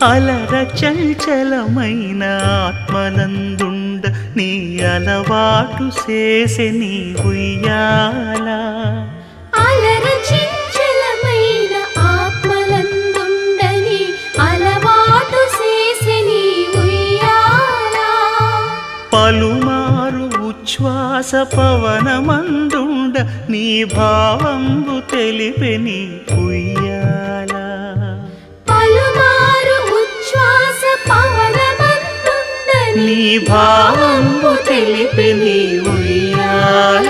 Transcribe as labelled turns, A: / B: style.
A: అలర చంచలమైన ఆత్మనందుండ నీ అలవాటు చేసే నీ ఉయ్యాల
B: అలర చంచలమైన ఆత్మనందుండ నీ అలవాటు చేసే నీ ఉయ్యాల
A: పలుమారు ఉచ్ఛ్వాస పవనమందుండ నీ భావంబు తెలిపే నీ ఉయ్యాల
B: పలుమారు ఉచ్ఛ్వాస పవనమందుండ
A: నీ భావంబు తెలిపే నీ ఉయ్యాల